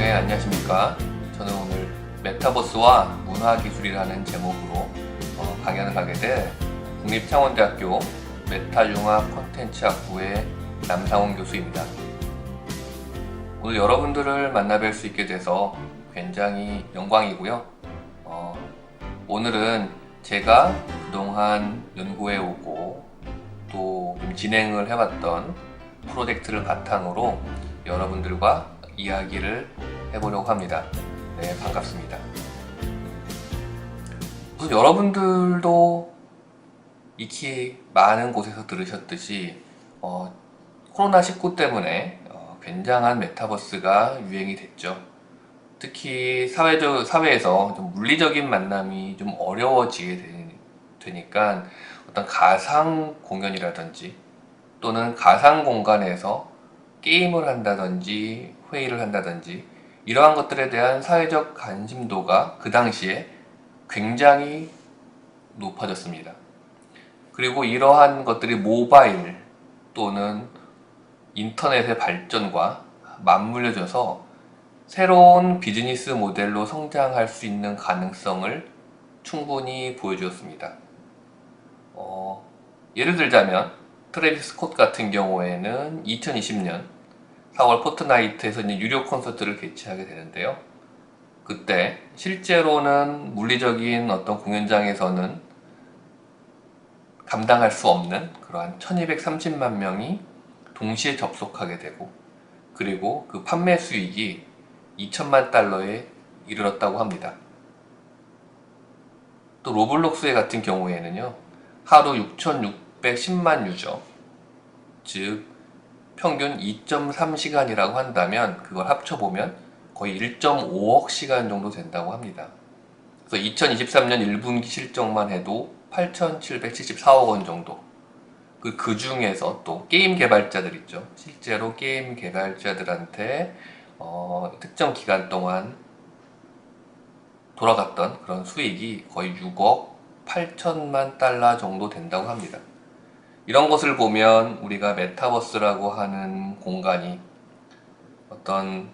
네, 안녕하십니까. 저는 오늘 메타버스와 문화기술이라는 제목으로 강연을 하게 될 국립창원대학교 메타융합 콘텐츠학부의 남상훈 교수입니다. 오늘 여러분들을 만나 뵐 수 있게 돼서 굉장히 영광이고요. 오늘은 제가 그동안 연구해오고 또 좀 진행을 해왔던 프로젝트를 바탕으로 여러분들과 이야기를 해보려고 합니다. 네, 반갑습니다. 우선 여러분들도 익히 많은 곳에서 들으셨듯이 코로나19 때문에 굉장한 메타버스가 유행이 됐죠. 특히 사회에서 좀 물리적인 만남이 좀 어려워지게 되니까 어떤 가상 공연이라든지 또는 가상 공간에서 게임을 한다든지 회의를 한다든지 이러한 것들에 대한 사회적 관심도가 그 당시에 굉장히 높아졌습니다. 그리고 이러한 것들이 모바일 또는 인터넷의 발전과 맞물려져서 새로운 비즈니스 모델로 성장할 수 있는 가능성을 충분히 보여주었습니다. 예를 들자면 트래비스 스콧 같은 경우에는 2020년 4월 포트나이트에서 이제 유료 콘서트를 개최하게 되는데요. 그때 실제로는 물리적인 어떤 공연장에서는 감당할 수 없는 그러한 1230만 명이 동시에 접속하게 되고, 그리고 그 판매 수익이 2천만 달러에 이르렀다고 합니다. 또 로블록스 같은 경우에는요, 하루 6,610만 유저, 즉 평균 2.3시간이라고 한다면 그걸 합쳐보면 거의 1.5억 시간 정도 된다고 합니다. 그래서 2023년 1분기 실적만 해도 8,774억 원 정도. 그 중에서 또 게임 개발자들 있죠. 실제로 게임 개발자들한테 특정 기간 동안 돌아갔던 그런 수익이 거의 6억 8천만 달러 정도 된다고 합니다. 이런 것을 보면 우리가 메타버스라고 하는 공간이 어떤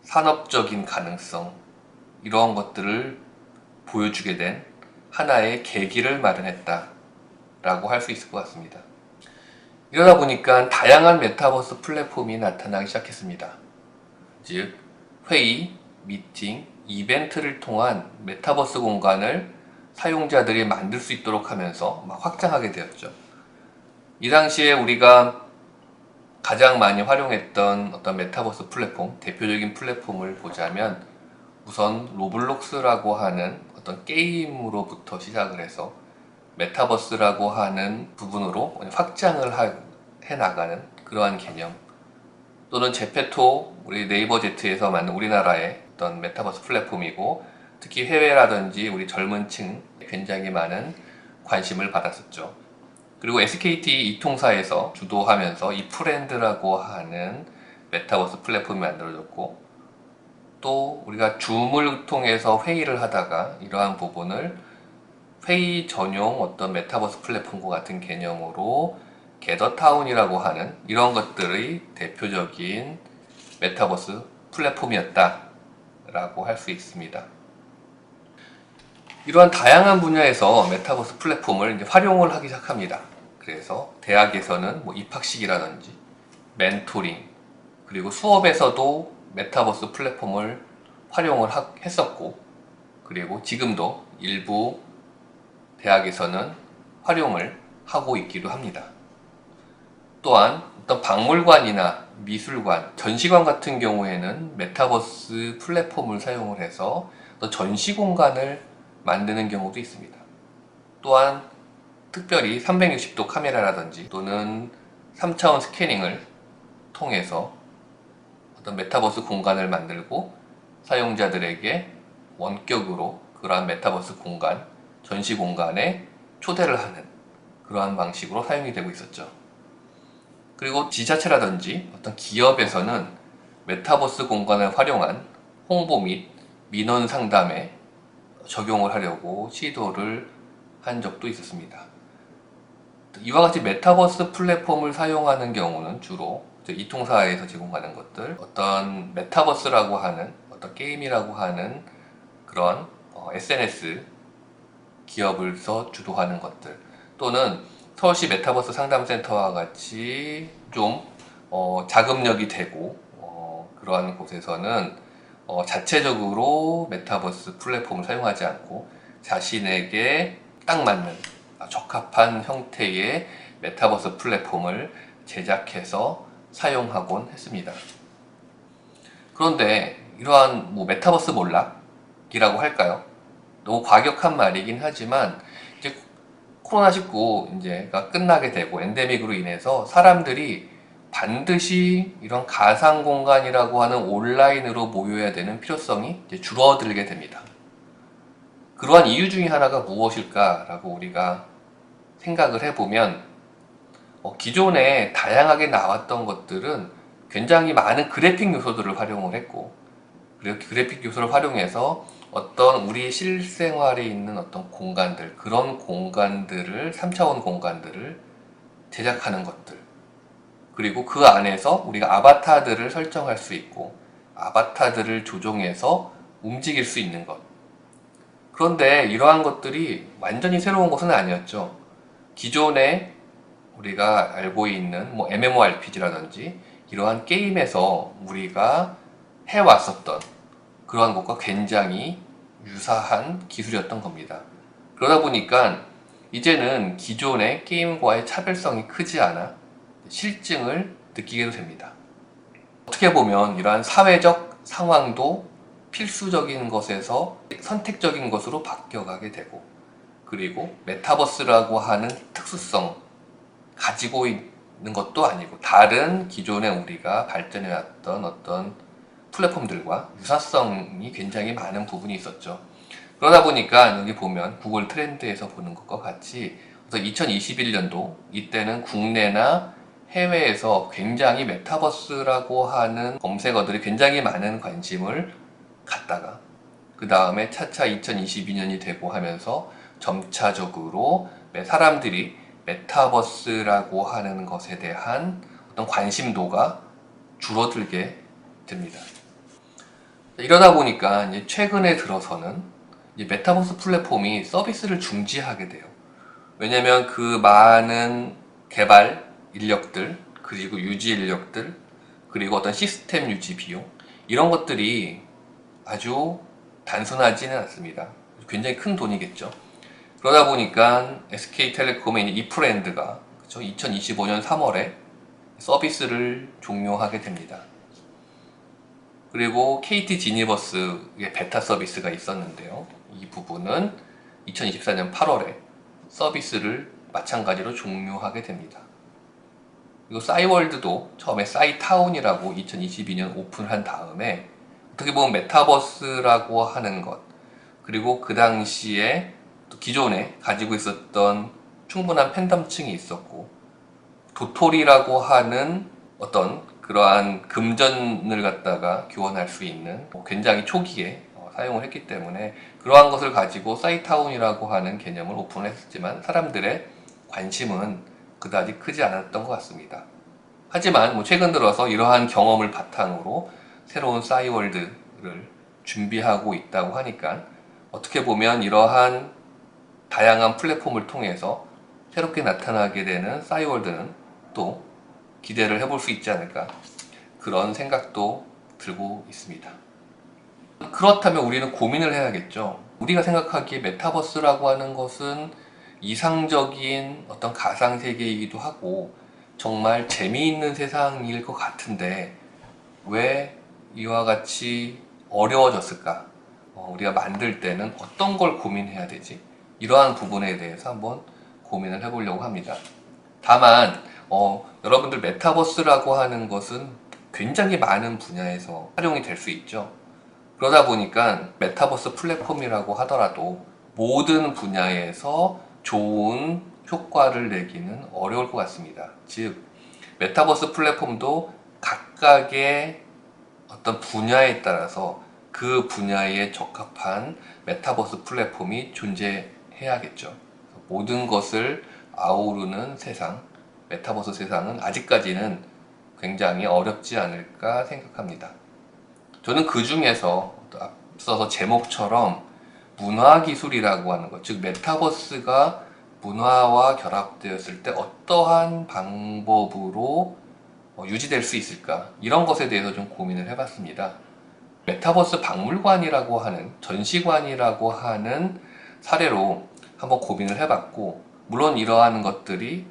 산업적인 가능성, 이러한 것들을 보여주게 된 하나의 계기를 마련했다라고 할 수 있을 것 같습니다. 이러다 보니까 다양한 메타버스 플랫폼이 나타나기 시작했습니다. 즉, 회의, 미팅, 이벤트를 통한 메타버스 공간을 사용자들이 만들 수 있도록 하면서 막 확장하게 되었죠. 이 당시에 우리가 가장 많이 활용했던 어떤 메타버스 플랫폼, 대표적인 플랫폼을 보자면 우선 로블록스라고 하는 어떤 게임으로부터 시작을 해서 메타버스라고 하는 부분으로 확장을 해나가는 그러한 개념, 또는 제페토, 우리 네이버 제트에서 만든 우리나라의 어떤 메타버스 플랫폼이고, 특히 해외라든지 우리 젊은 층 굉장히 많은 관심을 받았었죠. 그리고 SKT 이통사에서 주도하면서 이 프렌드라고 하는 메타버스 플랫폼이 만들어졌고, 또 우리가 줌을 통해서 회의를 하다가 이러한 부분을 회의 전용 어떤 메타버스 플랫폼과 같은 개념으로 게더타운이라고 하는 이런 것들의 대표적인 메타버스 플랫폼이었다라고 할 수 있습니다. 이러한 다양한 분야에서 메타버스 플랫폼을 이제 활용을 하기 시작합니다. 그래서 대학에서는 뭐 입학식이라든지 멘토링, 그리고 수업에서도 메타버스 플랫폼을 활용을 했었고, 그리고 지금도 일부 대학에서는 활용을 하고 있기도 합니다. 또한 어떤 박물관이나 미술관, 전시관 같은 경우에는 메타버스 플랫폼을 사용을 해서 또 전시 공간을 만드는 경우도 있습니다. 또한 특별히 360도 카메라라든지 또는 3차원 스캐닝을 통해서 어떤 메타버스 공간을 만들고 사용자들에게 원격으로 그러한 메타버스 공간, 전시 공간에 초대를 하는 그러한 방식으로 사용이 되고 있었죠. 그리고 지자체라든지 어떤 기업에서는 메타버스 공간을 활용한 홍보 및 민원 상담에 적용을 하려고 시도를 한 적도 있었습니다. 이와 같이 메타버스 플랫폼을 사용하는 경우는 주로 이통사에서 제공하는 것들, 어떤 메타버스라고 하는 어떤 게임이라고 하는 그런 SNS 기업을서 주도하는 것들, 또는 서울시 메타버스 상담센터와 같이 좀 자금력이 되고 그러한 곳에서는 자체적으로 메타버스 플랫폼을 사용하지 않고 자신에게 딱 맞는 적합한 형태의 메타버스 플랫폼을 제작해서 사용하곤 했습니다. 그런데 이러한 메타버스 몰락이라고 할까요? 너무 과격한 말이긴 하지만 이제 코로나19 이제가 끝나게 되고 엔데믹으로 인해서 사람들이 반드시 이런 가상 공간이라고 하는 온라인으로 모여야 되는 필요성이 이제 줄어들게 됩니다. 그러한 이유 중에 하나가 무엇일까라고 우리가 생각을 해보면 기존에 다양하게 나왔던 것들은 굉장히 많은 그래픽 요소들을 활용을 했고, 그리고 그래픽 요소를 활용해서 어떤 우리 실생활에 있는 어떤 공간들, 그런 공간들을 3차원 공간들을 제작하는 것들, 그리고 그 안에서 우리가 아바타들을 설정할 수 있고 아바타들을 조종해서 움직일 수 있는 것. 그런데 이러한 것들이 완전히 새로운 것은 아니었죠. 기존에 우리가 알고 있는 MMORPG라든지 이러한 게임에서 우리가 해왔었던 그러한 것과 굉장히 유사한 기술이었던 겁니다. 그러다 보니까 이제는 기존의 게임과의 차별성이 크지 않아 실증을 느끼게 됩니다. 어떻게 보면 이러한 사회적 상황도 필수적인 것에서 선택적인 것으로 바뀌어가게 되고, 그리고 메타버스라고 하는 특수성 가지고 있는 것도 아니고 다른 기존에 우리가 발전해왔던 어떤 플랫폼들과 유사성이 굉장히 많은 부분이 있었죠. 그러다 보니까 여기 보면 구글 트렌드에서 보는 것과 같이 2021년도 이때는 국내나 해외에서 굉장히 메타버스라고 하는 검색어들이 굉장히 많은 관심을 갖다가 그 다음에 차차 2022년이 되고 하면서 점차적으로 사람들이 메타버스라고 하는 것에 대한 어떤 관심도가 줄어들게 됩니다. 이러다 보니까 이제 최근에 들어서는 이제 메타버스 플랫폼이 서비스를 중지하게 돼요. 왜냐면 그 많은 개발 인력들, 그리고 유지 인력들, 그리고 어떤 시스템 유지 비용, 이런 것들이 아주 단순하지는 않습니다. 굉장히 큰 돈이겠죠. 그러다 보니까 SK텔레콤의 이프랜드가 2025년 3월에 서비스를 종료하게 됩니다. 그리고 KT 지니버스의 베타 서비스가 있었는데요. 이 부분은 2024년 8월에 서비스를 마찬가지로 종료하게 됩니다. 그리고 싸이월드도 처음에 싸이타운이라고 2022년 오픈한 다음에 어떻게 보면 메타버스라고 하는 것, 그리고 그 당시에 또 기존에 가지고 있었던 충분한 팬덤층이 있었고, 도토리라고 하는 어떤 그러한 금전을 갖다가 교환할 수 있는 굉장히 초기에 사용을 했기 때문에 그러한 것을 가지고 싸이타운이라고 하는 개념을 오픈을 했지만 사람들의 관심은 그다지 크지 않았던 것 같습니다. 하지만 최근 들어서 이러한 경험을 바탕으로 새로운 싸이월드를 준비하고 있다고 하니까 어떻게 보면 이러한 다양한 플랫폼을 통해서 새롭게 나타나게 되는 싸이월드는 또 기대를 해볼 수 있지 않을까, 그런 생각도 들고 있습니다. 그렇다면 우리는 고민을 해야겠죠. 우리가 생각하기에 메타버스라고 하는 것은 이상적인 어떤 가상세계이기도 하고 정말 재미있는 세상일 것 같은데 왜 이와 같이 어려워졌을까? 우리가 만들 때는 어떤 걸 고민해야 되지? 이러한 부분에 대해서 한번 고민을 해보려고 합니다. 다만 여러분들 메타버스라고 하는 것은 굉장히 많은 분야에서 활용이 될 수 있죠. 그러다 보니까 메타버스 플랫폼이라고 하더라도 모든 분야에서 좋은 효과를 내기는 어려울 것 같습니다. 즉, 메타버스 플랫폼도 각각의 어떤 분야에 따라서 그 분야에 적합한 메타버스 플랫폼이 존재해야겠죠. 모든 것을 아우르는 세상, 메타버스 세상은 아직까지는 굉장히 어렵지 않을까 생각합니다. 저는 그 중에서 앞서서 제목처럼 문화기술이라고 하는 것, 즉 메타버스가 문화와 결합되었을 때 어떠한 방법으로 유지될 수 있을까, 이런 것에 대해서 좀 고민을 해봤습니다. 메타버스 박물관이라고 하는, 전시관이라고 하는 사례로 한번 고민을 해봤고, 물론 이러한 것들이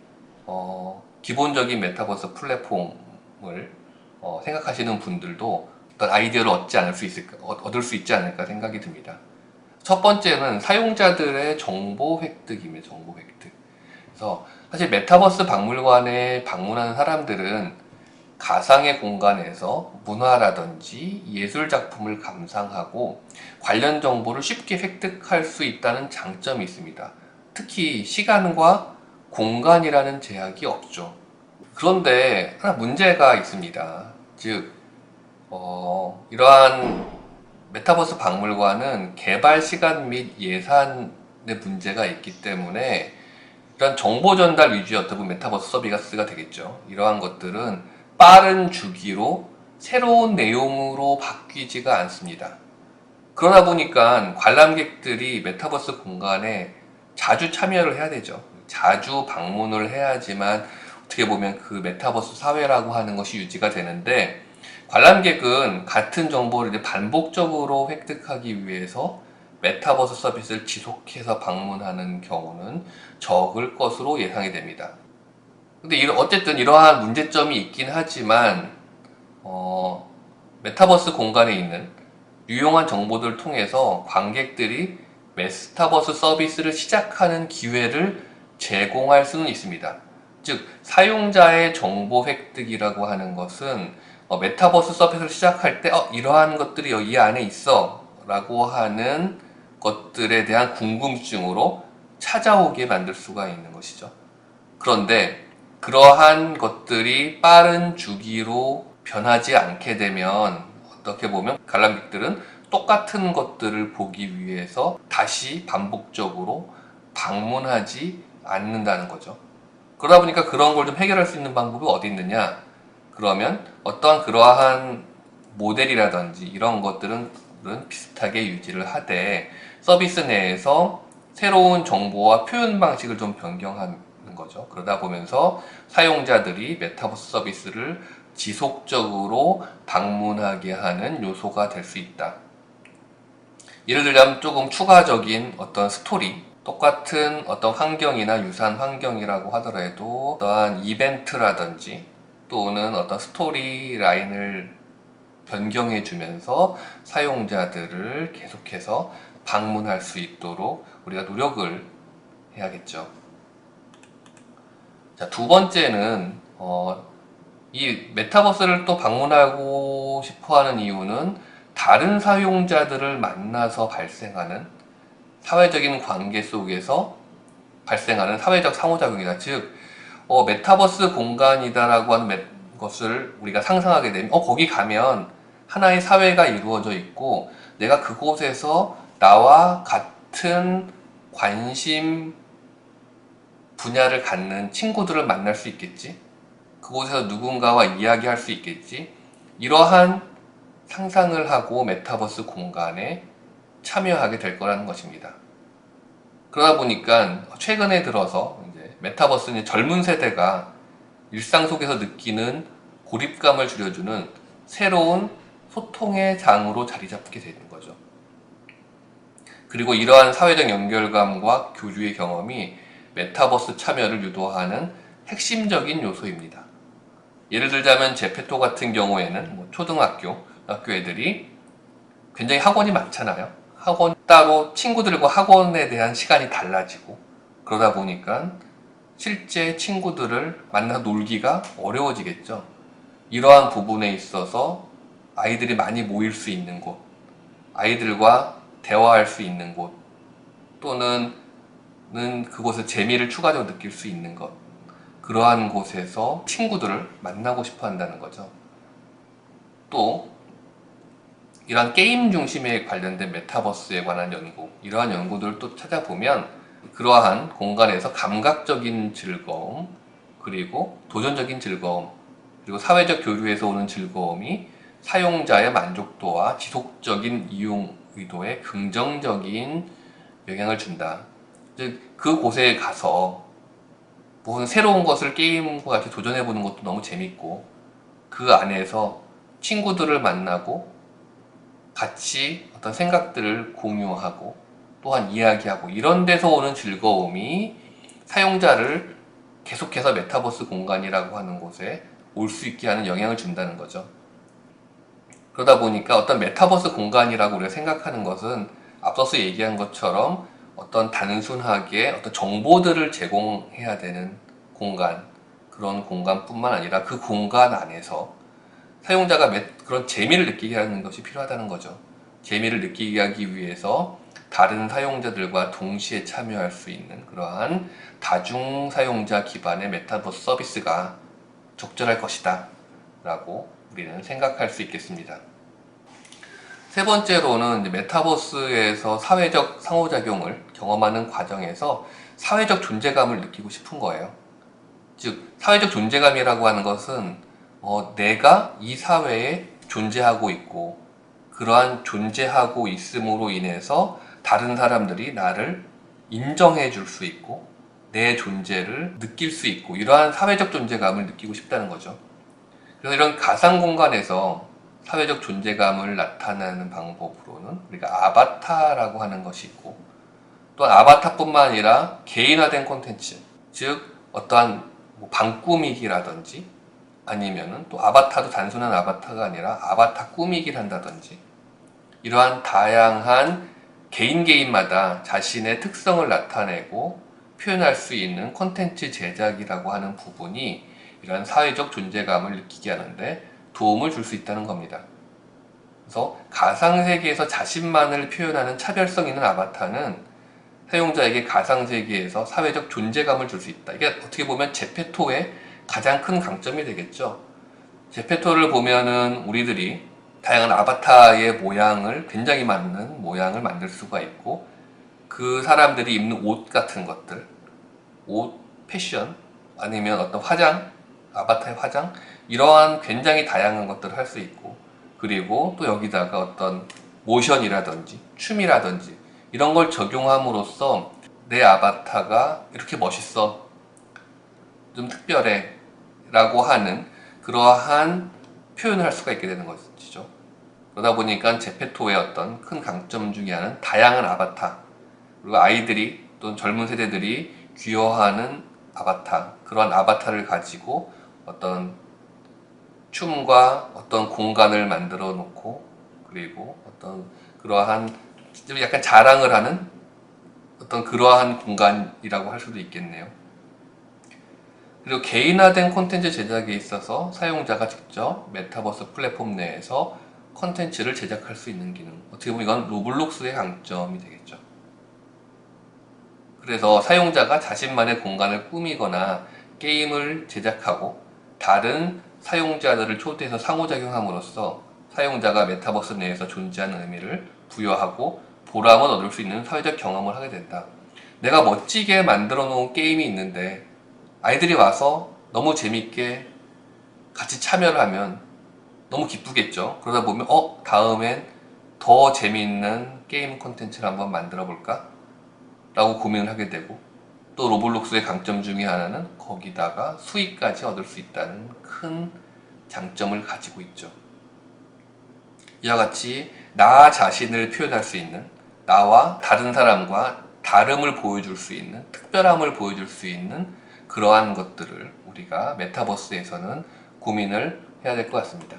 기본적인 메타버스 플랫폼을 생각하시는 분들도 어떤 아이디어를 얻을 수 있지 않을까 생각이 듭니다. 첫 번째는 사용자들의 정보 획득입니다. 정보 획득. 그래서 사실 메타버스 박물관에 방문하는 사람들은 가상의 공간에서 문화라든지 예술 작품을 감상하고 관련 정보를 쉽게 획득할 수 있다는 장점이 있습니다. 특히 시간과 공간이라는 제약이 없죠. 그런데 하나 문제가 있습니다. 즉, 이러한 메타버스 박물관은 개발 시간 및 예산의 문제가 있기 때문에 이런 정보 전달 위주의 어떤 메타버스 서비스가 되겠죠. 이러한 것들은 빠른 주기로 새로운 내용으로 바뀌지가 않습니다. 그러다 보니까 관람객들이 메타버스 공간에 자주 참여를 해야 되죠. 자주 방문을 해야지만 어떻게 보면 그 메타버스 사회라고 하는 것이 유지가 되는데, 관람객은 같은 정보를 이제 반복적으로 획득하기 위해서 메타버스 서비스를 지속해서 방문하는 경우는 적을 것으로 예상이 됩니다. 근데 어쨌든 이러한 문제점이 있긴 하지만 메타버스 공간에 있는 유용한 정보들을 통해서 관객들이 메타버스 서비스를 시작하는 기회를 제공할 수는 있습니다. 즉, 사용자의 정보 획득이라고 하는 것은 메타버스 서비스를 시작할 때 이러한 것들이 여기 안에 있어 라고 하는 것들에 대한 궁금증으로 찾아오게 만들 수가 있는 것이죠. 그런데 그러한 것들이 빠른 주기로 변하지 않게 되면 어떻게 보면 관람객들은 똑같은 것들을 보기 위해서 다시 반복적으로 방문하지 않는다는 거죠. 그러다 보니까 그런 걸 좀 해결할 수 있는 방법이 어디 있느냐? 그러면 어떠한 그러한 모델이라든지 이런 것들은 비슷하게 유지를 하되 서비스 내에서 새로운 정보와 표현 방식을 좀 변경하는 거죠. 그러다 보면서 사용자들이 메타버스 서비스를 지속적으로 방문하게 하는 요소가 될 수 있다. 예를 들자면 조금 추가적인 어떤 스토리, 똑같은 어떤 환경이나 유사한 환경이라고 하더라도 어떠한 이벤트라든지 또는 어떤 스토리 라인을 변경해 주면서 사용자들을 계속해서 방문할 수 있도록 우리가 노력을 해야겠죠. 자, 두 번째는 이 메타버스를 또 방문하고 싶어 하는 이유는 다른 사용자들을 만나서 발생하는 사회적인 관계 속에서 발생하는 사회적 상호작용이다. 즉, 메타버스 공간이다라고 하는 것을 우리가 상상하게 되면, 거기 가면 하나의 사회가 이루어져 있고, 내가 그곳에서 나와 같은 관심 분야를 갖는 친구들을 만날 수 있겠지? 그곳에서 누군가와 이야기할 수 있겠지? 이러한 상상을 하고 메타버스 공간에 참여하게 될 거라는 것입니다. 그러다 보니까 최근에 들어서 이제 메타버스는 젊은 세대가 일상 속에서 느끼는 고립감을 줄여주는 새로운 소통의 장으로 자리 잡게 되는 거죠. 그리고 이러한 사회적 연결감과 교류의 경험이 메타버스 참여를 유도하는 핵심적인 요소입니다. 예를 들자면 제페토 같은 경우에는 초등학교, 학교 애들이 굉장히 학원이 많잖아요. 학원 따로 친구들과 학원에 대한 시간이 달라지고, 그러다 보니까 실제 친구들을 만나서 놀기가 어려워지겠죠. 이러한 부분에 있어서 아이들이 많이 모일 수 있는 곳, 아이들과 대화할 수 있는 곳, 또는 그곳에 재미를 추가적으로 느낄 수 있는 것, 그러한 곳에서 친구들을 만나고 싶어 한다는 거죠. 또 이러한 게임 중심에 관련된 메타버스에 관한 연구, 이러한 연구들을 또 찾아보면 그러한 공간에서 감각적인 즐거움, 그리고 도전적인 즐거움, 그리고 사회적 교류에서 오는 즐거움이 사용자의 만족도와 지속적인 이용 의도에 긍정적인 영향을 준다. 즉, 그곳에 가서 무슨 새로운 것을 게임과 같이 도전해보는 것도 너무 재밌고, 그 안에서 친구들을 만나고 같이 어떤 생각들을 공유하고 또한 이야기하고 이런 데서 오는 즐거움이 사용자를 계속해서 메타버스 공간이라고 하는 곳에 올 수 있게 하는 영향을 준다는 거죠. 그러다 보니까 어떤 메타버스 공간이라고 우리가 생각하는 것은 앞서서 얘기한 것처럼 어떤 단순하게 어떤 정보들을 제공해야 되는 공간, 그런 공간뿐만 아니라 그 공간 안에서 사용자가 그런 재미를 느끼게 하는 것이 필요하다는 거죠. 재미를 느끼게 하기 위해서 다른 사용자들과 동시에 참여할 수 있는 그러한 다중 사용자 기반의 메타버스 서비스가 적절할 것이다 라고 우리는 생각할 수 있겠습니다. 세 번째로는 메타버스에서 사회적 상호작용을 경험하는 과정에서 사회적 존재감을 느끼고 싶은 거예요. 즉, 사회적 존재감이라고 하는 것은 내가 이 사회에 존재하고 있고 그러한 존재하고 있음으로 인해서 다른 사람들이 나를 인정해 줄 수 있고 내 존재를 느낄 수 있고 이러한 사회적 존재감을 느끼고 싶다는 거죠. 그래서 이런 가상 공간에서 사회적 존재감을 나타내는 방법으로는 우리가 아바타라고 하는 것이 있고, 또 아바타뿐만 아니라 개인화된 콘텐츠, 즉 어떠한 방 꾸미기라든지 아니면은 또 아바타도 단순한 아바타가 아니라 아바타 꾸미기를 한다든지 이러한 다양한 개인마다 자신의 특성을 나타내고 표현할 수 있는 콘텐츠 제작이라고 하는 부분이 이러한 사회적 존재감을 느끼게 하는데 도움을 줄 수 있다는 겁니다. 그래서 가상세계에서 자신만을 표현하는 차별성 있는 아바타는 사용자에게 가상세계에서 사회적 존재감을 줄 수 있다. 이게 어떻게 보면 제페토의 가장 큰 강점이 되겠죠. 제페토를 보면은 우리들이 다양한 아바타의 모양을 굉장히 많은 모양을 만들 수가 있고 그 사람들이 입는 옷 같은 것들, 옷, 패션, 아니면 어떤 화장, 아바타의 화장 이러한 굉장히 다양한 것들을 할 수 있고 그리고 또 여기다가 어떤 모션이라든지 춤이라든지 이런 걸 적용함으로써 내 아바타가 이렇게 멋있어, 좀 특별해 라고 하는 그러한 표현을 할 수가 있게 되는 것이죠. 그러다 보니까 제페토의 어떤 큰 강점 중에 하나는 다양한 아바타, 그리고 아이들이 또는 젊은 세대들이 귀여워하는 아바타, 그런 아바타를 가지고 어떤 춤과 어떤 공간을 만들어 놓고 그리고 어떤 그러한 좀 약간 자랑을 하는 어떤 그러한 공간이라고 할 수도 있겠네요. 그리고 개인화된 콘텐츠 제작에 있어서 사용자가 직접 메타버스 플랫폼 내에서 콘텐츠를 제작할 수 있는 기능, 어떻게 보면 이건 로블록스의 강점이 되겠죠. 그래서 사용자가 자신만의 공간을 꾸미거나 게임을 제작하고 다른 사용자들을 초대해서 상호작용함으로써 사용자가 메타버스 내에서 존재하는 의미를 부여하고 보람을 얻을 수 있는 사회적 경험을 하게 된다. 내가 멋지게 만들어 놓은 게임이 있는데 아이들이 와서 너무 재밌게 같이 참여를 하면 너무 기쁘겠죠. 그러다 보면 다음엔 더 재미있는 게임 콘텐츠를 한번 만들어 볼까? 라고 고민을 하게 되고, 또 로블록스의 강점 중에 하나는 거기다가 수익까지 얻을 수 있다는 큰 장점을 가지고 있죠. 이와 같이 나 자신을 표현할 수 있는, 나와 다른 사람과 다름을 보여줄 수 있는, 특별함을 보여줄 수 있는 그러한 것들을 우리가 메타버스에서는 고민을 해야 될 것 같습니다.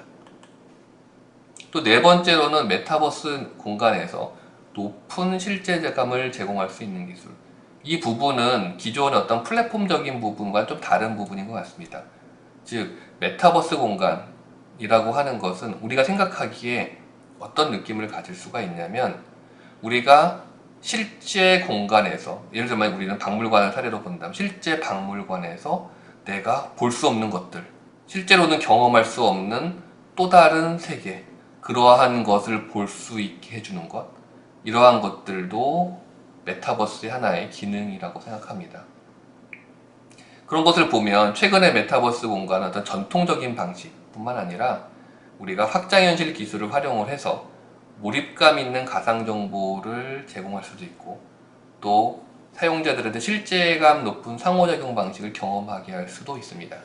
또 네 번째로는 메타버스 공간에서 높은 실제감을 제공할 수 있는 기술. 이 부분은 기존의 어떤 플랫폼적인 부분과 좀 다른 부분인 것 같습니다. 즉, 메타버스 공간이라고 하는 것은 우리가 생각하기에 어떤 느낌을 가질 수가 있냐면, 우리가 실제 공간에서, 예를 들면 우리는 박물관을 사례로 본다면 실제 박물관에서 내가 볼 수 없는 것들, 실제로는 경험할 수 없는 또 다른 세계, 그러한 것을 볼 수 있게 해주는 것, 이러한 것들도 메타버스의 하나의 기능이라고 생각합니다. 그런 것을 보면 최근의 메타버스 공간은 어떤 전통적인 방식뿐만 아니라 우리가 확장현실 기술을 활용을 해서 몰입감 있는 가상 정보를 제공할 수도 있고, 또 사용자들한테 실제감 높은 상호작용 방식을 경험하게 할 수도 있습니다.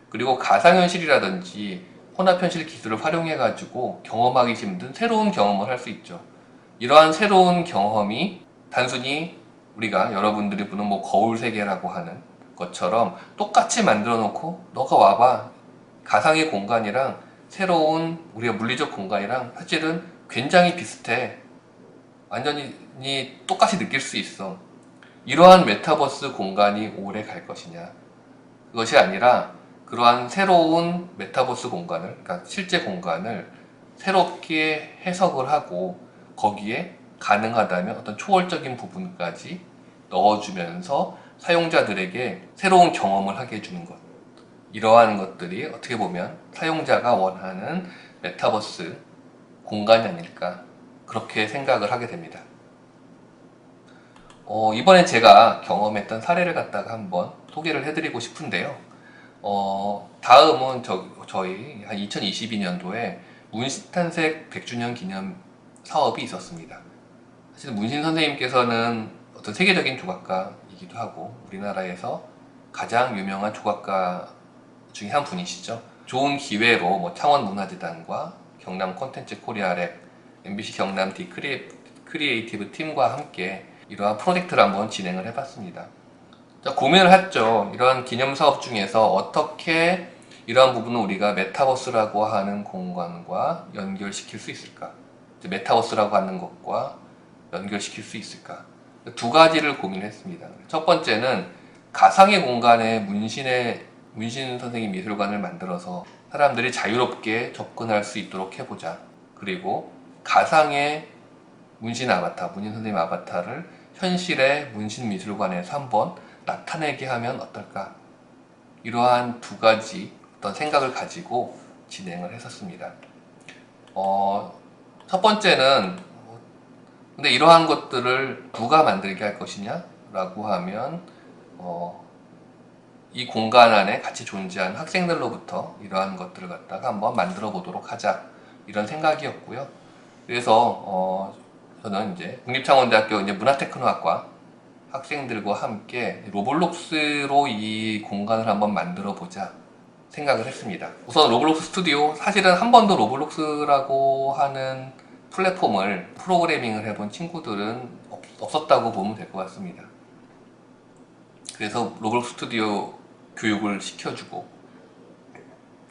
그리고 가상현실이라든지 혼합현실 기술을 활용해 가지고 경험하기 힘든 새로운 경험을 할 수 있죠. 이러한 새로운 경험이 단순히 우리가 여러분들이 보는 뭐 거울 세계라고 하는 것처럼 똑같이 만들어 놓고 너가 와봐, 가상의 공간이랑 새로운 우리가 물리적 공간이랑 사실은 굉장히 비슷해, 완전히 똑같이 느낄 수 있어. 이러한 메타버스 공간이 오래 갈 것이냐, 그것이 아니라 그러한 새로운 메타버스 공간을, 그러니까 실제 공간을 새롭게 해석을 하고 거기에 가능하다면 어떤 초월적인 부분까지 넣어주면서 사용자들에게 새로운 경험을 하게 해주는 것, 이러한 것들이 어떻게 보면 사용자가 원하는 메타버스 공간이 아닐까, 그렇게 생각을 하게 됩니다. 이번에 제가 경험했던 사례를 갖다가 한번 소개를 해드리고 싶은데요. 다음은 저희 한 2022년도에 문신탄색 100주년 기념 사업이 있었습니다. 사실 문신 선생님께서는 어떤 세계적인 조각가이기도 하고 우리나라에서 가장 유명한 조각가 중에 한 분이시죠. 좋은 기회로 뭐 창원문화재단과 경남 콘텐츠 코리아랩, MBC 경남 D 크리에이티브 팀과 함께 이러한 프로젝트를 한번 진행을 해봤습니다. 고민을 했죠. 이러한 기념사업 중에서 어떻게 이러한 부분을 우리가 메타버스라고 하는 공간과 연결시킬 수 있을까? 메타버스라고 하는 것과 연결시킬 수 있을까? 두 가지를 고민했습니다. 첫 번째는 가상의 공간에 문신 선생님 미술관을 만들어서 사람들이 자유롭게 접근할 수 있도록 해보자. 그리고 가상의 문신 선생님 아바타를 현실의 문신 미술관에서 한번 나타내게 하면 어떨까? 이러한 두 가지 어떤 생각을 가지고 진행을 했었습니다. 첫 번째는 근데 이러한 것들을 누가 만들게 할 것이냐? 라고 하면 이 공간 안에 같이 존재하는 학생들로부터 이러한 것들을 갖다가 한번 만들어 보도록 하자, 이런 생각이었고요. 그래서 저는 이제 국립창원대학교 문화테크노학과 학생들과 함께 로블록스로 이 공간을 한번 만들어 보자 생각을 했습니다. 우선 로블록스 스튜디오, 사실은 한 번도 로블록스라고 하는 플랫폼을 프로그래밍을 해본 친구들은 없었다고 보면 될 것 같습니다. 그래서 로블록스 스튜디오 교육을 시켜주고,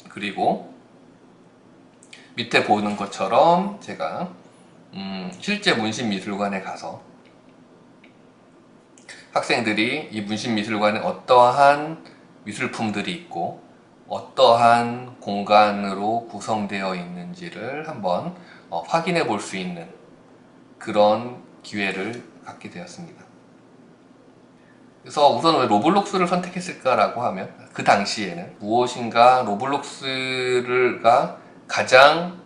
그리고 밑에 보는 것처럼 제가 실제 문신미술관에 가서 학생들이 이 문신미술관에 어떠한 미술품들이 있고 어떠한 공간으로 구성되어 있는지를 한번 확인해 볼 수 있는 그런 기회를 갖게 되었습니다. 그래서 우선 왜 로블록스를 선택했을까라고 하면, 그 당시에는 무엇인가 로블록스가 가장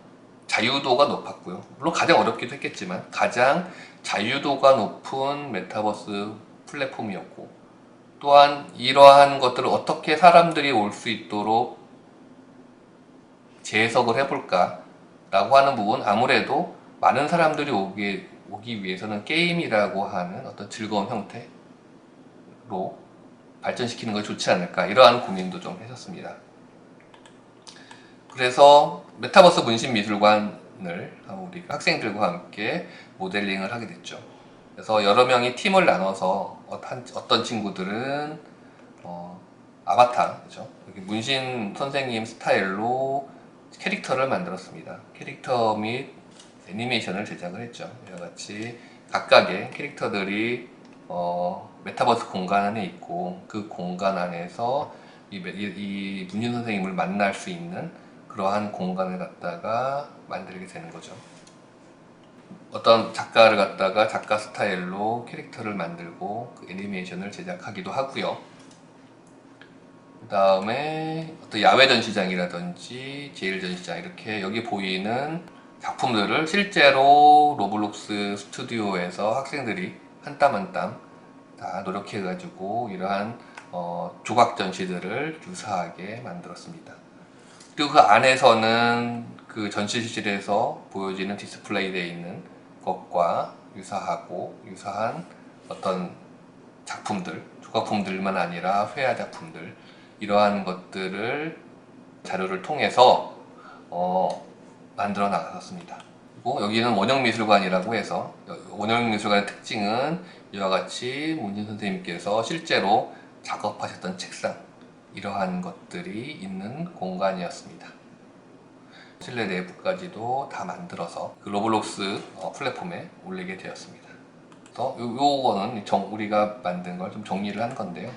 자유도가 높았고요. 물론 가장 어렵기도 했겠지만 가장 자유도가 높은 메타버스 플랫폼이었고, 또한 이러한 것들을 어떻게 사람들이 올 수 있도록 재해석을 해볼까 라고 하는 부분, 아무래도 많은 사람들이 오기 위해서는 게임이라고 하는 어떤 즐거운 형태로 발전시키는 것이 좋지 않을까, 이러한 고민도 좀 했었습니다. 그래서 메타버스 문신미술관을 우리 학생들과 함께 모델링을 하게 됐죠. 그래서 여러 명이 팀을 나눠서 어떤 친구들은 아바타, 그죠? 문신 선생님 스타일로 캐릭터를 만들었습니다. 캐릭터 및 애니메이션을 제작을 했죠. 이와 같이 각각의 캐릭터들이 메타버스 공간 안에 있고, 그 공간 안에서 이 문신 선생님을 만날 수 있는 그러한 공간을 갖다가 만들게 되는 거죠. 어떤 작가를 갖다가 작가 스타일로 캐릭터를 만들고 그 애니메이션을 제작하기도 하고요. 그 다음에 어떤 야외 전시장이라든지 제일 전시장, 이렇게 여기 보이는 작품들을 실제로 로블록스 스튜디오에서 학생들이 한 땀 한 땀 다 노력해가지고 이러한 조각 전시들을 유사하게 만들었습니다. 그리고 그 안에서는 그 전시실에서 보여지는 디스플레이되어 있는 것과 유사한 어떤 작품들, 조각품들만 아니라 회화 작품들, 이러한 것들을 자료를 통해서 만들어 나갔습니다. 그리고 여기는 원형미술관이라고 해서, 원형미술관의 특징은 이와 같이 문진 선생님께서 실제로 작업하셨던 책상, 이러한 것들이 있는 공간이었습니다. 실내 내부까지도 다 만들어서 그 로블록스 플랫폼에 올리게 되었습니다. 그래서 요거는 우리가 만든 걸 좀 정리를 한 건데요.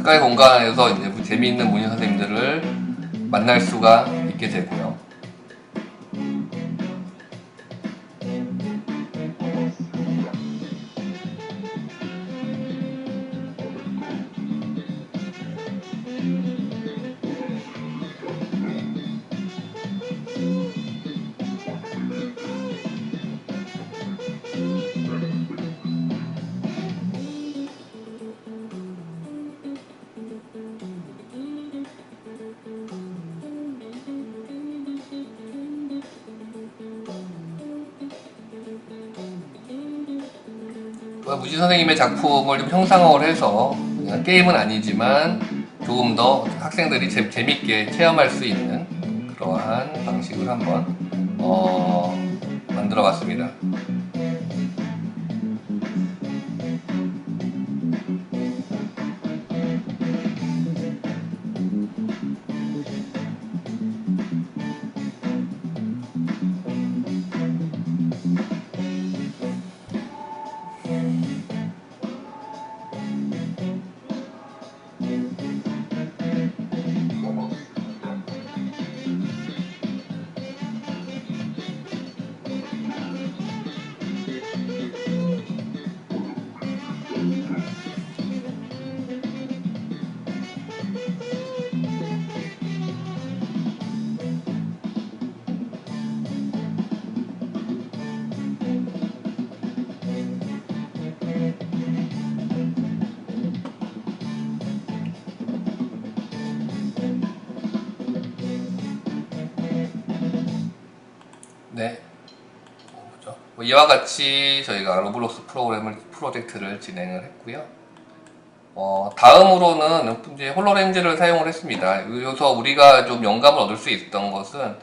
가까이 공간에서 이제 재미있는 문인 선생님들을 만날 수가 있게 되고요. 문진 선생님의 작품을 좀 형상화를 해서 그냥 게임은 아니지만 조금 더 학생들이 재밌게 체험할 수 있는 그러한 방식을 한번 만들어 봤습니다. 네, 이와 같이 저희가 로블록스 프로젝트를 진행을 했고요. 다음으로는 이제 홀로렌즈를 사용을 했습니다. 여기서 우리가 좀 영감을 얻을 수 있었던 것은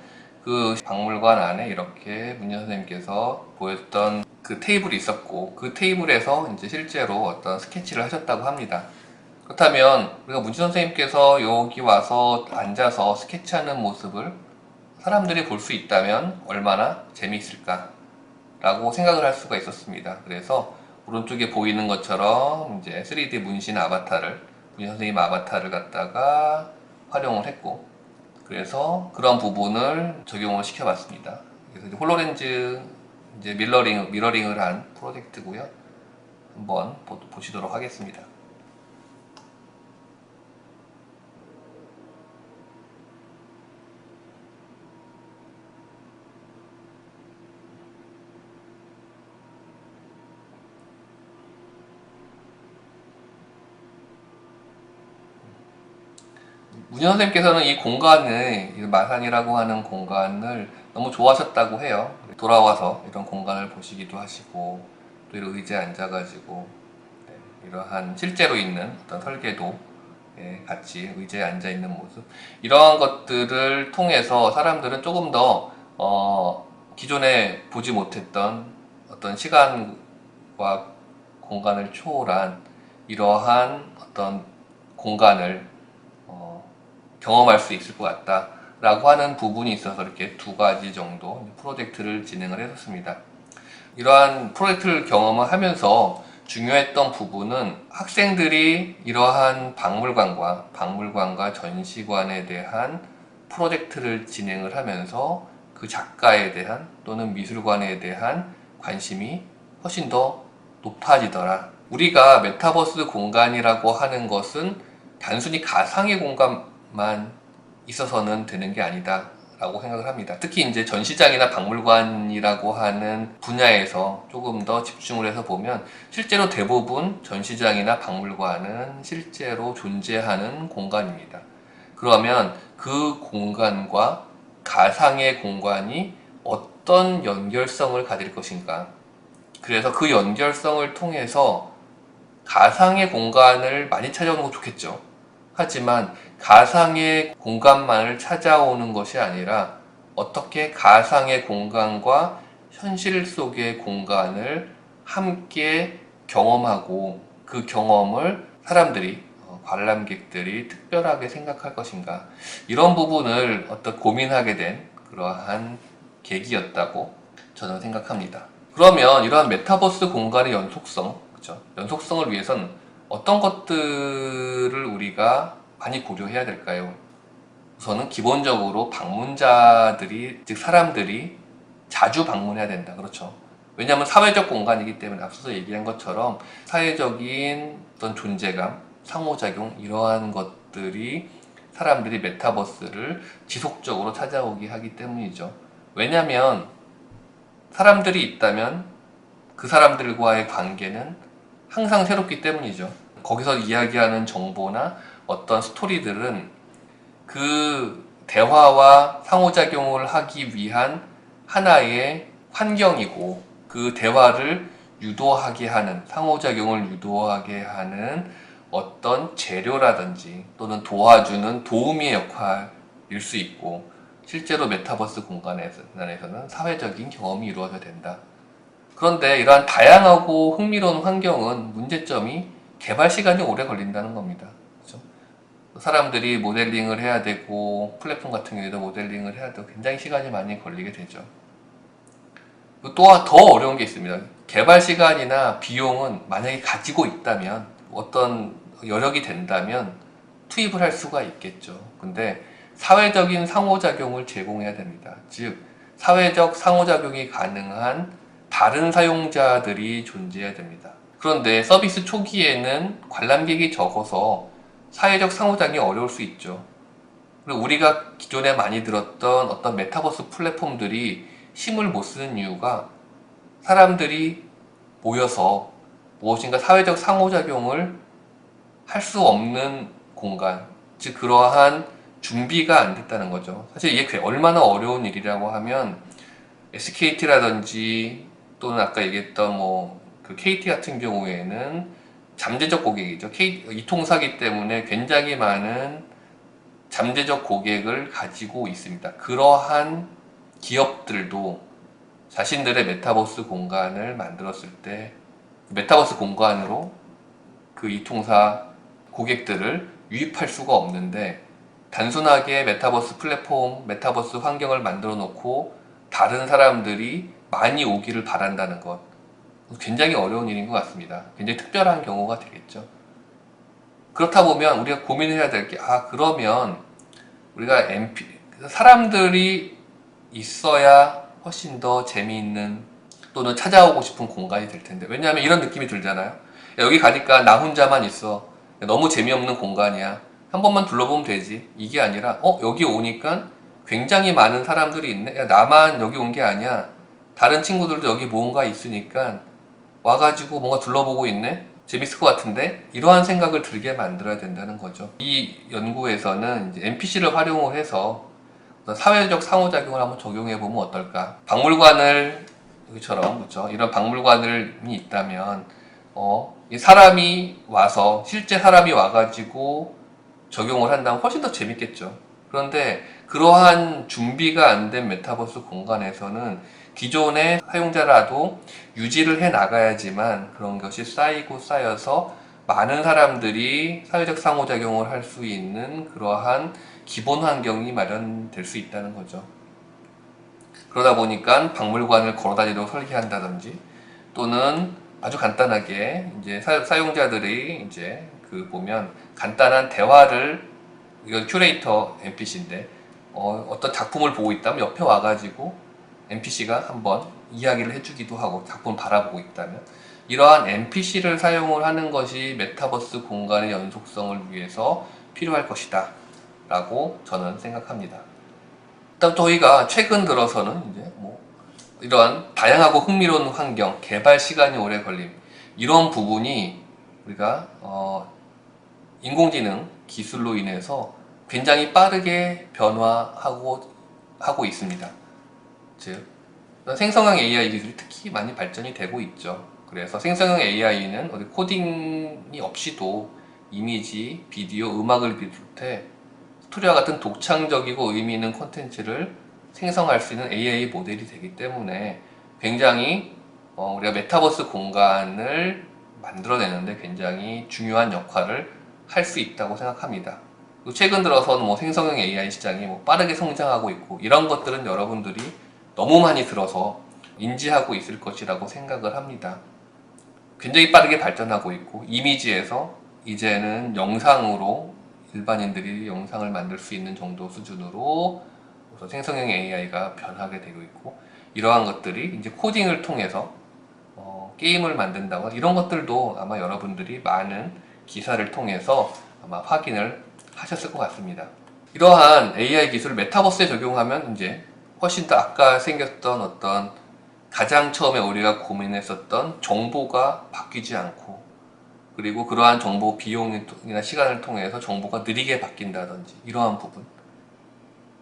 그 박물관 안에 이렇게 문진 선생님께서 보였던 그 테이블이 있었고, 그 테이블에서 이제 실제로 어떤 스케치를 하셨다고 합니다. 그렇다면 우리가 문진 선생님께서 여기 와서 앉아서 스케치하는 모습을 사람들이 볼 수 있다면 얼마나 재미있을까 라고 생각을 할 수가 있었습니다. 그래서 오른쪽에 보이는 것처럼 이제 3D 문신 아바타를, 문신 선생님 아바타를 갖다가 활용을 했고, 그래서 그런 부분을 적용을 시켜봤습니다. 그래서 이제 홀로렌즈 이제 미러링을 한 프로젝트고요. 한번 보시도록 하겠습니다. 문희 선생님께서는 이 공간을, 마산이라고 하는 공간을 너무 좋아하셨다고 해요. 돌아와서 이런 공간을 보시기도 하시고, 또 이런 의자에 앉아가지고, 이러한 실제로 있는 어떤 설계도, 같이 의자에 앉아있는 모습, 이러한 것들을 통해서 사람들은 조금 더, 기존에 보지 못했던 어떤 시간과 공간을 초월한 이러한 어떤 공간을 경험할 수 있을 것 같다 라고 하는 부분이 있어서 이렇게 두 가지 정도 프로젝트를 진행을 했었습니다. 이러한 프로젝트를 경험을 하면서 중요했던 부분은 학생들이 이러한 박물관과 전시관에 대한 프로젝트를 진행을 하면서 그 작가에 대한 또는 미술관에 대한 관심이 훨씬 더 높아지더라. 우리가 메타버스 공간이라고 하는 것은 단순히 가상의 공간만 있어서는 되는 게 아니다 라고 생각을 합니다. 특히 이제 전시장이나 박물관이라고 하는 분야에서 조금 더 집중을 해서 보면 실제로 대부분 전시장이나 박물관은 실제로 존재하는 공간입니다. 그러면 그 공간과 가상의 공간이 어떤 연결성을 가질 것인가? 그래서 그 연결성을 통해서 가상의 공간을 많이 찾아오는 거 좋겠죠. 하지만 가상의 공간만을 찾아오는 것이 아니라 어떻게 가상의 공간과 현실 속의 공간을 함께 경험하고 그 경험을 사람들이 관람객들이 특별하게 생각할 것인가, 이런 부분을 고민하게 된 그러한 계기였다고 저는 생각합니다. 그러면 이러한 메타버스 공간의 연속성, 그렇죠? 연속성을 위해서는 어떤 것들을 우리가 많이 고려해야 될까요? 우선은 기본적으로 방문자들이, 즉 사람들이 자주 방문해야 된다. 그렇죠? 왜냐하면 사회적 공간이기 때문에 앞서서 얘기한 것처럼 사회적인 어떤 존재감, 상호작용, 이러한 것들이 사람들이 메타버스를 지속적으로 찾아오게 하기 때문이죠. 왜냐하면 사람들이 있다면 그 사람들과의 관계는 항상 새롭기 때문이죠. 거기서 이야기하는 정보나 어떤 스토리들은 그 대화와 상호작용을 하기 위한 하나의 환경이고, 그 대화를 유도하게 하는, 상호작용을 유도하게 하는 어떤 재료라든지 또는 도와주는 도우미의 역할일 수 있고, 실제로 메타버스 공간에서는 사회적인 경험이 이루어져야 된다. 그런데 이러한 다양하고 흥미로운 환경은 문제점이 개발 시간이 오래 걸린다는 겁니다. 그렇죠? 사람들이 모델링을 해야 되고, 플랫폼 같은 경우에도 모델링을 해야 되고 굉장히 시간이 많이 걸리게 되죠. 또 더 어려운 게 있습니다. 개발 시간이나 비용은 만약에 가지고 있다면, 어떤 여력이 된다면 투입을 할 수가 있겠죠. 근데 사회적인 상호작용을 제공해야 됩니다. 즉, 사회적 상호작용이 가능한 다른 사용자들이 존재해야 됩니다. 그런데 서비스 초기에는 관람객이 적어서 사회적 상호작용이 어려울 수 있죠. 그리고 우리가 기존에 많이 들었던 어떤 메타버스 플랫폼들이 힘을 못 쓰는 이유가 사람들이 모여서 무엇인가 사회적 상호작용을 할 수 없는 공간, 즉 그러한 준비가 안 됐다는 거죠. 사실 이게 얼마나 어려운 일이라고 하면 SKT라든지 또는 아까 얘기했던 그 KT 같은 경우에는 잠재적 고객이죠. 이통사기 때문에 굉장히 많은 잠재적 고객을 가지고 있습니다. 그러한 기업들도 자신들의 메타버스 공간을 만들었을 때 메타버스 공간으로 그 이통사 고객들을 유입할 수가 없는데, 단순하게 메타버스 플랫폼, 메타버스 환경을 만들어 놓고 다른 사람들이 많이 오기를 바란다는 것, 굉장히 어려운 일인 것 같습니다. 굉장히 특별한 경우가 되겠죠. 그렇다 보면 우리가 고민해야 될 게, 그러면 우리가 사람들이 있어야 훨씬 더 재미있는 또는 찾아오고 싶은 공간이 될 텐데, 왜냐하면 이런 느낌이 들잖아요. 여기 가니까 나 혼자만 있어, 너무 재미없는 공간이야, 한 번만 둘러보면 되지, 이게 아니라 여기 오니까 굉장히 많은 사람들이 있네, 야, 나만 여기 온 게 아니야, 다른 친구들도 여기 뭔가 있으니까 와가지고 뭔가 둘러보고 있네, 재밌을 것 같은데, 이러한 생각을 들게 만들어야 된다는 거죠. 이 연구에서는 이제 NPC를 활용을 해서 사회적 상호작용을 한번 적용해 보면 어떨까. 박물관을 여기처럼, 그렇죠? 이런 박물관이 있다면 이 사람이 와서, 실제 사람이 와가지고 적용을 한다면 훨씬 더 재밌겠죠. 그런데 그러한 준비가 안 된 메타버스 공간에서는 기존의 사용자라도 유지를 해 나가야지만 그런 것이 쌓이고 쌓여서 많은 사람들이 사회적 상호작용을 할 수 있는 그러한 기본 환경이 마련될 수 있다는 거죠. 그러다 보니까 박물관을 걸어다니도록 설계한다든지 또는 아주 간단하게 이제 사용자들이 이제 그 보면 간단한 대화를, 이건 큐레이터 NPC인데 어떤 작품을 보고 있다면 옆에 와가지고 NPC가 한번 이야기를 해주기도 하고 작품을 바라보고 있다면 이러한 NPC를 사용을 하는 것이 메타버스 공간의 연속성을 위해서 필요할 것이다 라고 저는 생각합니다. 일단 저희가 최근 들어서는 이제 뭐 이러한 다양하고 흥미로운 환경, 개발 시간이 오래 걸림 이런 부분이 우리가 인공지능 기술로 인해서 굉장히 빠르게 변화하고 있습니다. 즉 생성형 AI 기술이 특히 많이 발전이 되고 있죠. 그래서 생성형 AI는 어디 코딩이 없이도 이미지, 비디오, 음악을 비롯해 스토리와 같은 독창적이고 의미 있는 콘텐츠를 생성할 수 있는 AI 모델이 되기 때문에 굉장히 우리가 메타버스 공간을 만들어내는데 굉장히 중요한 역할을 할 수 있다고 생각합니다. 최근 들어서는 뭐 생성형 AI 시장이 뭐 빠르게 성장하고 있고 이런 것들은 여러분들이 너무 많이 들어서 인지하고 있을 것이라고 생각을 합니다. 굉장히 빠르게 발전하고 있고 이미지에서 이제는 영상으로 일반인들이 영상을 만들 수 있는 정도 수준으로 생성형 AI가 변하게 되고 있고 이러한 것들이 이제 코딩을 통해서 게임을 만든다고 이런 것들도 아마 여러분들이 많은 기사를 통해서 아마 확인을 하셨을 것 같습니다. 이러한 AI 기술을 메타버스에 적용하면 이제 훨씬 더 아까 생겼던 어떤 가장 처음에 우리가 고민했었던 정보가 바뀌지 않고 그리고 그러한 정보 비용이나 시간을 통해서 정보가 느리게 바뀐다든지 이러한 부분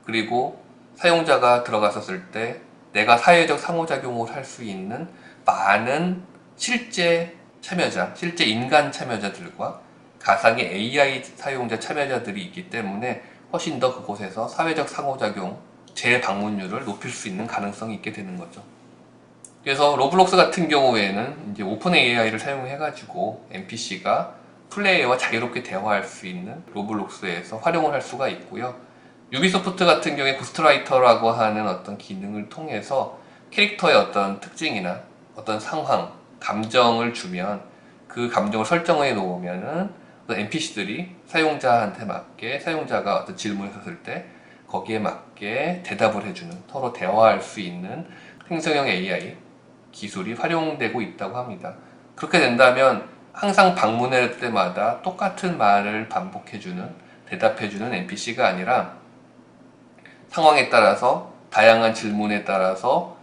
그리고 사용자가 들어갔었을 때 내가 사회적 상호작용을 할 수 있는 많은 실제 참여자, 실제 인간 참여자들과 가상의 AI 사용자 참여자들이 있기 때문에 훨씬 더 그곳에서 사회적 상호작용, 재방문율을 높일 수 있는 가능성이 있게 되는 거죠. 그래서 로블록스 같은 경우에는 이제 오픈 AI를 사용해가지고 NPC가 플레이어와 자유롭게 대화할 수 있는 로블록스에서 활용을 할 수가 있고요. 유비소프트 같은 경우에 고스트라이터라고 하는 어떤 기능을 통해서 캐릭터의 어떤 특징이나 어떤 상황, 감정을 주면 그 감정을 설정해 놓으면은 NPC들이 사용자한테 맞게 사용자가 어떤 질문을 했을 때 거기에 맞게 대답을 해주는 서로 대화할 수 있는 생성형 AI 기술이 활용되고 있다고 합니다. 그렇게 된다면 항상 방문할 때마다 똑같은 말을 반복해주는 대답해주는 NPC가 아니라 상황에 따라서 다양한 질문에 따라서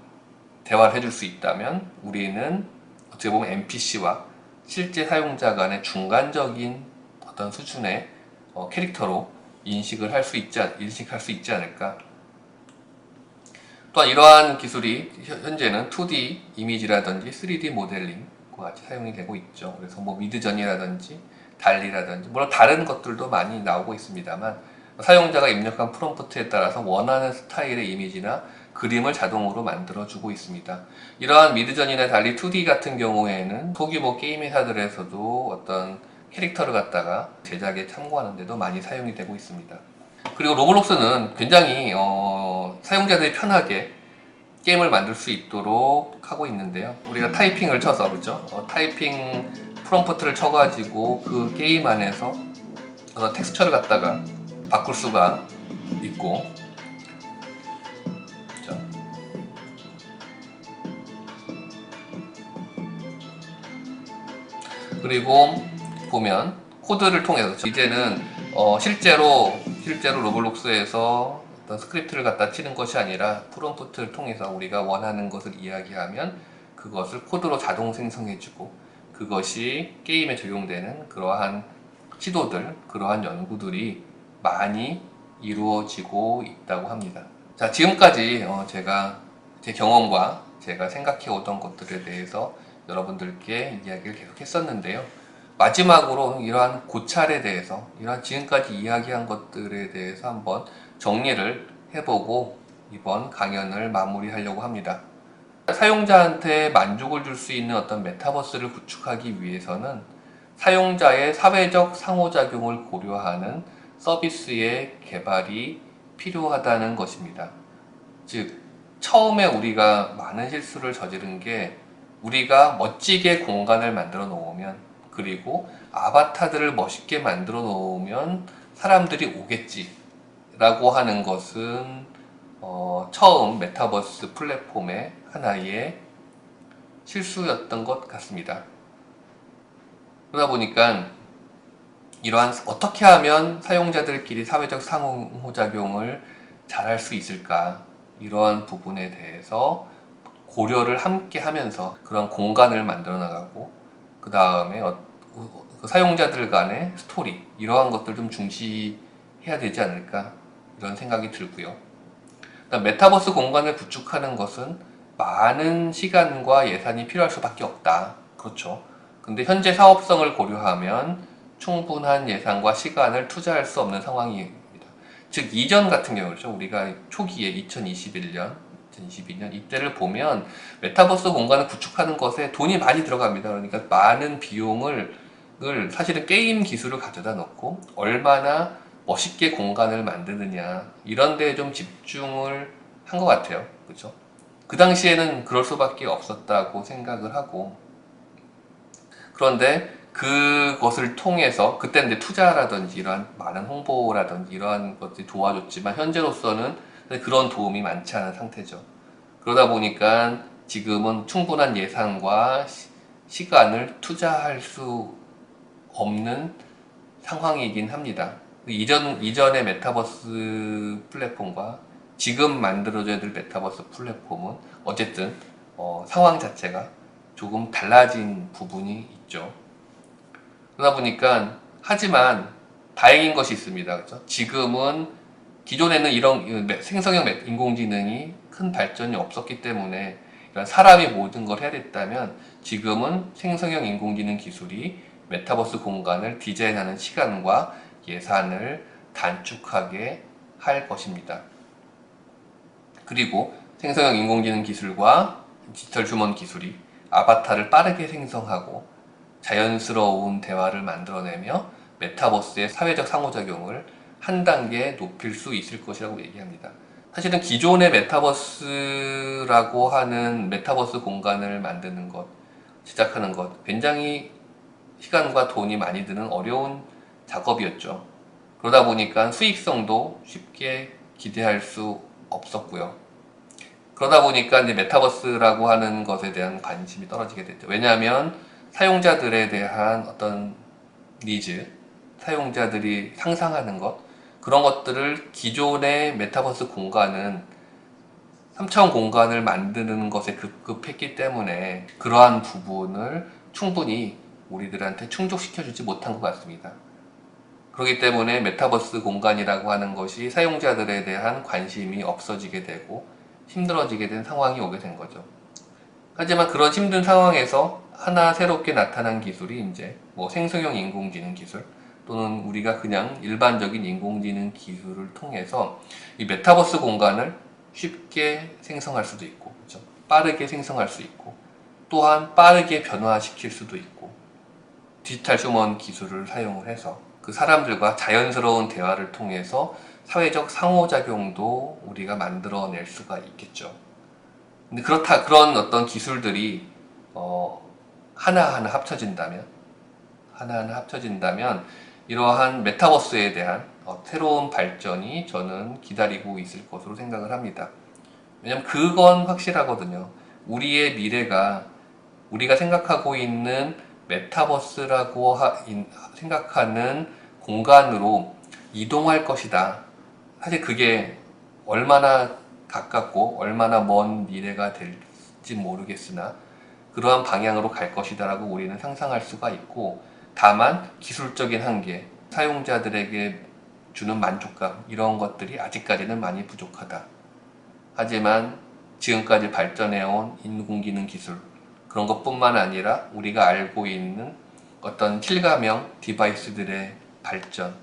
대화를 해줄 수 있다면 우리는 어떻게 보면 NPC와 실제 사용자 간의 중간적인 어떤 수준의 캐릭터로 인식할 수 있지 않을까. 또한 이러한 기술이 현재는 2D 이미지라든지 3D 모델링과 같이 사용이 되고 있죠. 그래서 뭐 미드저니라든지 달리라든지 물론 다른 것들도 많이 나오고 있습니다만 사용자가 입력한 프롬프트에 따라서 원하는 스타일의 이미지나 그림을 자동으로 만들어주고 있습니다. 이러한 미드저니나 달리 2D 같은 경우에는 소규모 게임 회사들에서도 어떤 캐릭터를 갖다가 제작에 참고하는 데도 많이 사용이 되고 있습니다. 그리고 로블록스는 굉장히 사용자들이 편하게 게임을 만들 수 있도록 하고 있는데요. 우리가 타이핑을 쳐서 그렇죠? 타이핑 프롬프트를 쳐가지고 그 게임 안에서 어떤 텍스처를 갖다가 바꿀 수가 있고 그렇죠? 그리고 보면 코드를 통해서 이제는 실제로 로블록스에서 어떤 스크립트를 갖다 치는 것이 아니라 프롬프트를 통해서 우리가 원하는 것을 이야기하면 그것을 코드로 자동 생성해주고 그것이 게임에 적용되는 그러한 시도들, 그러한 연구들이 많이 이루어지고 있다고 합니다. 자, 지금까지 제가 제 경험과 제가 생각해 오던 것들에 대해서 여러분들께 이야기를 계속 했었는데요. 마지막으로 이러한 고찰에 대해서, 이러한 지금까지 이야기한 것들에 대해서 한번 정리를 해보고 이번 강연을 마무리하려고 합니다. 사용자한테 만족을 줄 수 있는 어떤 메타버스를 구축하기 위해서는 사용자의 사회적 상호작용을 고려하는 서비스의 개발이 필요하다는 것입니다. 즉, 처음에 우리가 많은 실수를 저지른 게 우리가 멋지게 공간을 만들어 놓으면, 그리고 아바타들을 멋있게 만들어 놓으면 사람들이 오겠지 라고 하는 것은 처음 메타버스 플랫폼의 하나의 실수였던 것 같습니다. 그러다 보니까 이러한 어떻게 하면 사용자들끼리 사회적 상호작용을 잘할 수 있을까, 이러한 부분에 대해서 고려를 함께 하면서 그런 공간을 만들어 나가고, 그 다음에 사용자들 간의 스토리, 이러한 것들 좀 중시해야 되지 않을까, 이런 생각이 들고요. 메타버스 공간을 구축하는 것은 많은 시간과 예산이 필요할 수밖에 없다. 그렇죠. 근데 현재 사업성을 고려하면 충분한 예산과 시간을 투자할 수 없는 상황입니다. 즉, 이전 같은 경우죠. 우리가 초기에 2021년, 2022년 이때를 보면 메타버스 공간을 구축하는 것에 돈이 많이 들어갑니다. 그러니까 많은 비용을 사실은 게임 기술을 가져다 놓고 얼마나 멋있게 공간을 만드느냐, 이런 데에 좀 집중을 한 것 같아요. 그렇죠? 그 당시에는 그럴 수밖에 없었다고 생각을 하고, 그런데 그것을 통해서 그때는 이제 투자라든지 이러한 많은 홍보라든지 이러한 것들이 도와줬지만, 현재로서는 그런 도움이 많지 않은 상태죠. 그러다 보니까 지금은 충분한 예산과 시간을 투자할 수 없는 상황이긴 합니다. 이전의 메타버스 플랫폼과 지금 만들어져야 될 메타버스 플랫폼은 어쨌든 상황 자체가 조금 달라진 부분이 있죠. 그러다 보니까, 하지만 다행인 것이 있습니다. 그렇죠? 지금은 기존에는 이런 생성형 인공지능이 큰 발전이 없었기 때문에 사람이 모든 걸 해야 됐다면, 지금은 생성형 인공지능 기술이 메타버스 공간을 디자인하는 시간과 예산을 단축하게 할 것입니다. 그리고 생성형 인공지능 기술과 디지털 휴먼 기술이 아바타를 빠르게 생성하고 자연스러운 대화를 만들어내며 메타버스의 사회적 상호작용을 한 단계 높일 수 있을 것이라고 얘기합니다. 사실은 기존의 메타버스라고 하는 메타버스 공간을 만드는 것, 제작하는 것, 굉장히 시간과 돈이 많이 드는 어려운 작업이었죠. 그러다 보니까 수익성도 쉽게 기대할 수 없었고요. 그러다 보니까 이제 메타버스라고 하는 것에 대한 관심이 떨어지게 됐죠. 왜냐하면 사용자들에 대한 어떤 니즈, 사용자들이 상상하는 것, 그런 것들을 기존의 메타버스 공간은 3차원 공간을 만드는 것에 급급했기 때문에 그러한 부분을 충분히 우리들한테 충족시켜주지 못한 것 같습니다. 그렇기 때문에 메타버스 공간이라고 하는 것이 사용자들에 대한 관심이 없어지게 되고 힘들어지게 된 상황이 오게 된 거죠. 하지만 그런 힘든 상황에서 하나 새롭게 나타난 기술이 이제 생성형 인공지능 기술, 또는 우리가 그냥 일반적인 인공지능 기술을 통해서 이 메타버스 공간을 쉽게 생성할 수도 있고, 그렇죠? 빠르게 생성할 수 있고, 또한 빠르게 변화시킬 수도 있고, 디지털 휴먼 기술을 사용을 해서 그 사람들과 자연스러운 대화를 통해서 사회적 상호작용도 우리가 만들어낼 수가 있겠죠. 근데 그런 어떤 기술들이 하나하나 합쳐진다면 이러한 메타버스에 대한 새로운 발전이 저는 기다리고 있을 것으로 생각을 합니다. 왜냐면 그건 확실하거든요. 우리의 미래가 우리가 생각하고 있는 메타버스라고 생각하는 공간으로 이동할 것이다. 사실 그게 얼마나 가깝고 얼마나 먼 미래가 될지 모르겠으나 그러한 방향으로 갈 것이다 라고 우리는 상상할 수가 있고, 다만 기술적인 한계, 사용자들에게 주는 만족감, 이런 것들이 아직까지는 많이 부족하다. 하지만 지금까지 발전해온 인공지능 기술, 그런 것뿐만 아니라 우리가 알고 있는 어떤 실감형 디바이스들의 발전,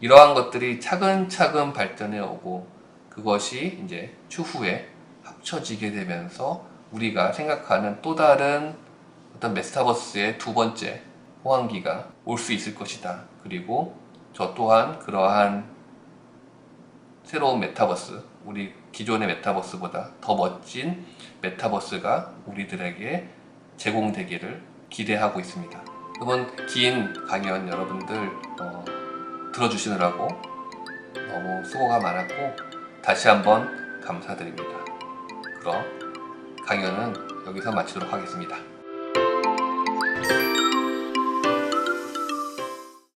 이러한 것들이 차근차근 발전해 오고, 그것이 이제 추후에 합쳐지게 되면서 우리가 생각하는 또 다른 어떤 메타버스의 두 번째 호황기가 올 수 있을 것이다. 그리고 저 또한 그러한 새로운 메타버스, 우리 기존의 메타버스보다 더 멋진 메타버스가 우리들에게 제공되기를 기대하고 있습니다. 이번 긴 강연 여러분들 들어주시느라고 너무 수고가 많았고 다시 한번 감사드립니다. 그럼 강연은 여기서 마치도록 하겠습니다.